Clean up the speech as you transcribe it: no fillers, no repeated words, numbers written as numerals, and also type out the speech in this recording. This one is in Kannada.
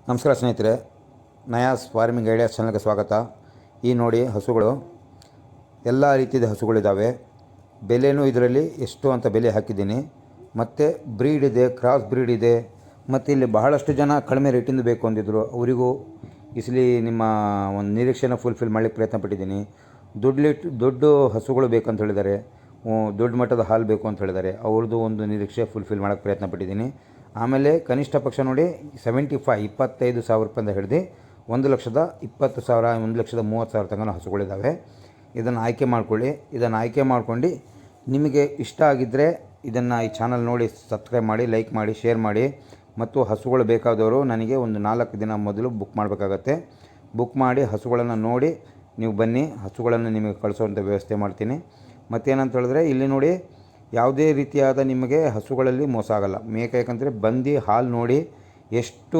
ನಮಸ್ಕಾರ ಸ್ನೇಹಿತರೆ, ನಯಾಸ್ ಫಾರ್ಮಿಂಗ್ ಐಡಿಯಾಸ್ ಚಾನಲ್ಗೆ ಸ್ವಾಗತ. ಈ ನೋಡಿ ಹಸುಗಳು, ಎಲ್ಲ ರೀತಿಯ ಹಸುಗಳಿದ್ದಾವೆ. ಬೆಲೆನೂ ಇದರಲ್ಲಿ ಎಷ್ಟು ಅಂತ ಬೆಲೆ ಹಾಕಿದ್ದೀನಿ. ಮತ್ತು ಬ್ರೀಡ್ ಇದೆ, ಕ್ರಾಸ್ ಬ್ರೀಡ್ ಇದೆ. ಮತ್ತು ಇಲ್ಲಿ ಬಹಳಷ್ಟು ಜನ ಕಡಿಮೆ ರೇಟಿಂದ ಬೇಕು ಅಂದಿದ್ದರು. ಅವರಿಗೂ ಇಸಲಿ ನಿಮ್ಮ ಒಂದು ನಿರೀಕ್ಷೆನ ಫುಲ್ಫಿಲ್ ಮಾಡಲಿಕ್ಕೆ ಪ್ರಯತ್ನ ಪಟ್ಟಿದ್ದೀನಿ. ದೊಡ್ಡ ಹಸುಗಳು ಬೇಕಂತ ಹೇಳಿದ್ದಾರೆ, ದೊಡ್ಡ ಮಟ್ಟದ ಹಾಲು ಬೇಕು ಅಂತ ಹೇಳಿದ್ದಾರೆ. ಅವ್ರದ್ದು ಒಂದು ನಿರೀಕ್ಷೆ ಫುಲ್ಫಿಲ್ ಮಾಡೋಕ್ಕೆ ಪ್ರಯತ್ನ ಪಟ್ಟಿದ್ದೀನಿ. ಆಮೇಲೆ ಕನಿಷ್ಠ ಪಕ್ಷ ನೋಡಿ 25,000 ರೂಪಾಯಿಂದ ಹಿಡಿದು 1,20,000, 1,30,000 ತನಕ ಹಸುಗಳಿದ್ದಾವೆ. ಇದನ್ನು ಆಯ್ಕೆ ಮಾಡ್ಕೊಳ್ಳಿ. ಇದನ್ನು ಆಯ್ಕೆ ಮಾಡ್ಕೊಂಡು ನಿಮಗೆ ಇಷ್ಟ ಆಗಿದ್ದರೆ ಇದನ್ನು ಈ ಚಾನಲ್ ನೋಡಿ ಸಬ್ಸ್ಕ್ರೈಬ್ ಮಾಡಿ, ಲೈಕ್ ಮಾಡಿ, ಶೇರ್ ಮಾಡಿ. ಮತ್ತು ಹಸುಗಳು ಬೇಕಾದವರು ನನಗೆ ಒಂದು 4 ದಿನ ಮೊದಲು ಬುಕ್ ಮಾಡಬೇಕಾಗತ್ತೆ. ಬುಕ್ ಮಾಡಿ ಹಸುಗಳನ್ನು ನೋಡಿ ನೀವು ಬನ್ನಿ, ಹಸುಗಳನ್ನು ನಿಮಗೆ ಕಳಿಸೋವಂಥ ವ್ಯವಸ್ಥೆ ಮಾಡ್ತೀನಿ. ಮತ್ತೇನಂತ ಹೇಳಿದ್ರೆ, ಇಲ್ಲಿ ನೋಡಿ ಯಾವುದೇ ರೀತಿಯಾದ ನಿಮಗೆ ಹಸುಗಳಲ್ಲಿ ಮೋಸ ಆಗೋಲ್ಲ. ಯಾಕಂದರೆ ಬಂದು ಹಾಲು ನೋಡಿ ಎಷ್ಟು